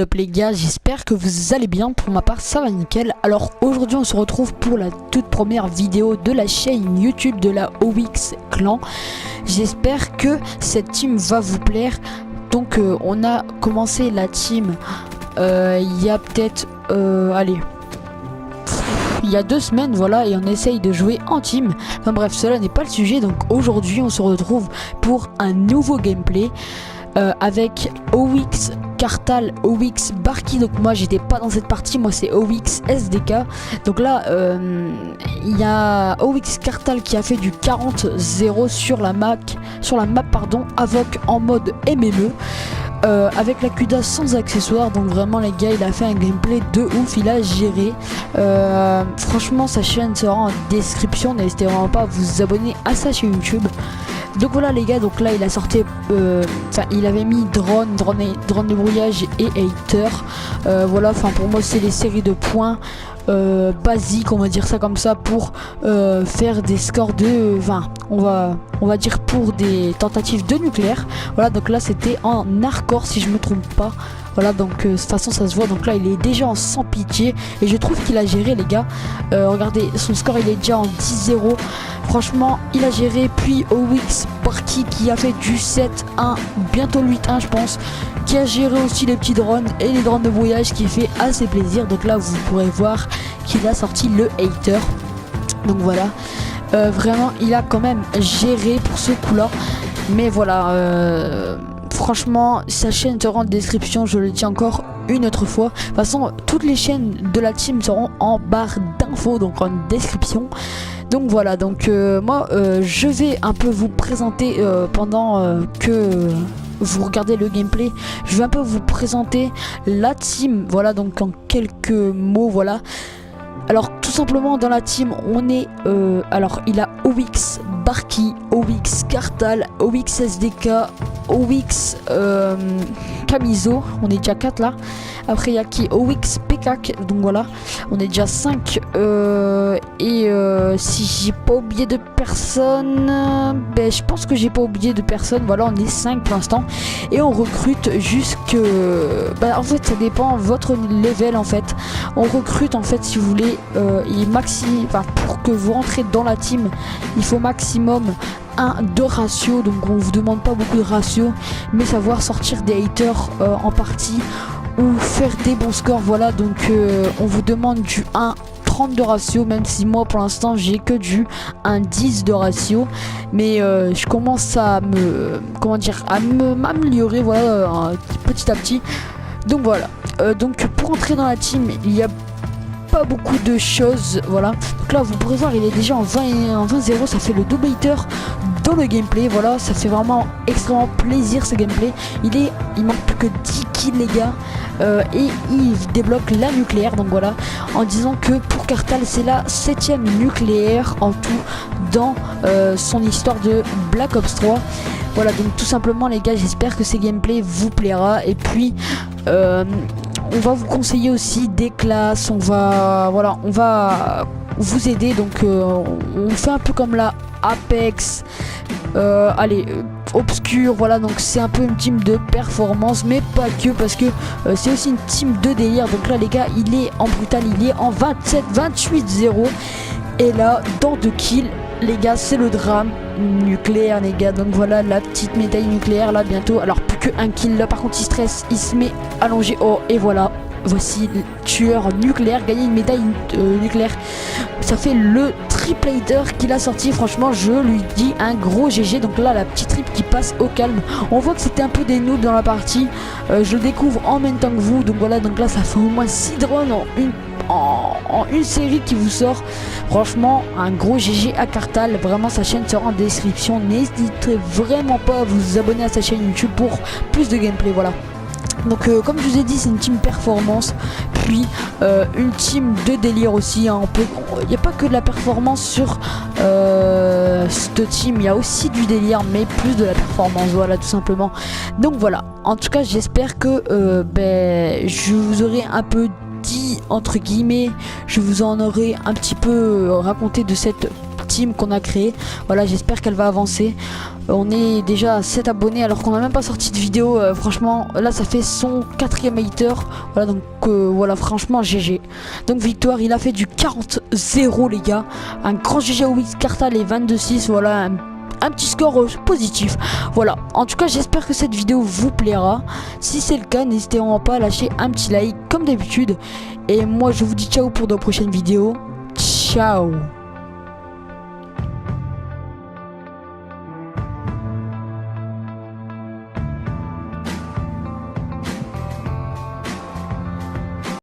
Top les gars, j'espère que vous allez bien. Pour ma part ça va nickel. Alors aujourd'hui on se retrouve pour la toute première vidéo de la chaîne YouTube de la OX Clan. J'espère que cette team va vous plaire. Donc on a commencé la team il y a peut-être il y a 2 semaines, voilà, et on essaye de jouer en team. Enfin bref, cela n'est pas le sujet. Donc aujourd'hui on se retrouve pour un nouveau gameplay avec OX Cartal, OX Barky. Donc moi j'étais pas dans cette partie, moi c'est OX SDK. Donc là il y a OX Cartal qui a fait du 40-0 sur la map pardon, Avoc en mode MME. Avec la Cuda sans accessoires. Donc vraiment les gars, il a fait un gameplay de ouf, il a géré. Franchement sa chaîne sera en description, n'hésitez vraiment pas à vous abonner à sa chaîne YouTube. Donc voilà les gars, donc là il a sorti il avait mis drone de brouillage et hater. Voilà, enfin pour moi c'est les séries de points basiques, on va dire ça comme ça, pour faire des scores de 20, on va dire pour des tentatives de nucléaire. Voilà, donc là c'était en hardcore si je me trompe pas. Voilà, donc de toute façon ça se voit. Donc là il est déjà en sans pitié et je trouve qu'il a géré les gars. Regardez son score, il est déjà en 10-0. Franchement il a géré. Puis OX Barky qui a fait du 7-1, bientôt le 8-1 je pense, qui a géré aussi les petits drones et les drones de brouillage, qui fait assez plaisir. Donc là vous pourrez voir qu'il a sorti le hater. Donc voilà, vraiment il a quand même géré pour ce coup là. Mais voilà, franchement sa chaîne sera en description, je le dis encore une autre fois. De toute façon toutes les chaînes de la team seront en barre d'infos, donc en description. Donc voilà, donc moi je vais un peu vous présenter pendant que vous regardez le gameplay, je vais un peu vous présenter la team. Voilà, donc en quelques mots, voilà. Alors tout simplement dans la team on est alors il a OX Barky, OX Cartal, OX SDK, OX Camiso, on est déjà 4 là. Après il y a qui, OX PK, donc voilà, on est déjà 5. Et si j'ai pas oublié de personne, ben je pense que j'ai pas oublié de personne. Voilà, on est 5 pour l'instant et on recrute jusque en fait ça dépend votre level en fait. On recrute en fait, si vous voulez, pour que vous rentrez dans la team il faut maximum 1-2 ratio. Donc on vous demande pas beaucoup de ratio, mais savoir sortir des haters en partie ou faire des bons scores. Voilà, donc on vous demande du 1-30 de ratio, même si moi pour l'instant j'ai que du 1-10 de ratio, mais je commence à m'améliorer, voilà, petit à petit. Donc voilà, donc pour entrer dans la team il y a pas beaucoup de choses. Voilà, donc là vous pourrez voir il est déjà en 20-0, ça fait le double hater dans le gameplay. Voilà, ça fait vraiment extrêmement plaisir ce gameplay. Il manque plus que 10 kills les gars, et il débloque la nucléaire. Donc voilà, en disant que pour Cartal c'est la 7ème nucléaire en tout dans son histoire de Black Ops 3. Voilà, donc tout simplement les gars, j'espère que ces gameplays vous plaira. Et puis on va vous conseiller aussi des classes, on va vous aider. Donc on fait un peu comme la Apex, Obscure. Voilà, donc c'est un peu une team de performance, mais pas que, parce que c'est aussi une team de délire. Donc là les gars, il est en brutal, il est en 27-28-0. Et là dans 2 kills les gars, c'est le drame nucléaire les gars. Donc voilà la petite médaille nucléaire là bientôt. Alors plus que 1 kill là, par contre il stresse, il se met allongé. Oh, et voilà, voici le tueur nucléaire, gagner une médaille nucléaire. Ça fait le triple hater qu'il a sorti. Franchement je lui dis un gros GG. Donc là la petite trip qui passe au calme. On voit que c'était un peu des noobs dans la partie, je le découvre en même temps que vous. Donc voilà, donc là ça fait au moins 6 drones en une série qui vous sort. Franchement un gros GG à Cartal. Vraiment sa chaîne sera en description, n'hésitez vraiment pas à vous abonner à sa chaîne YouTube pour plus de gameplay. Voilà, donc comme je vous ai dit c'est une team performance, puis une team de délire aussi, hein. Il n'y a pas que de la performance sur cette team, il y a aussi du délire, mais plus de la performance, voilà, tout simplement. Donc voilà, en tout cas j'espère que je vous aurai un peu dit, entre guillemets, je vous en aurai un petit peu raconté de cette team qu'on a créée. Voilà, j'espère qu'elle va avancer. On est déjà à 7 abonnés alors qu'on n'a même pas sorti de vidéo. Franchement, là ça fait son 4e hater. Voilà, donc voilà, franchement GG. Donc victoire, il a fait du 40-0 les gars. Un grand GG au Wix Cartal et 22-6. Voilà, un petit score positif. Voilà, en tout cas j'espère que cette vidéo vous plaira. Si c'est le cas, n'hésitez vraiment pas à lâcher un petit like comme d'habitude. Et moi je vous dis ciao pour de prochaines vidéos. Ciao.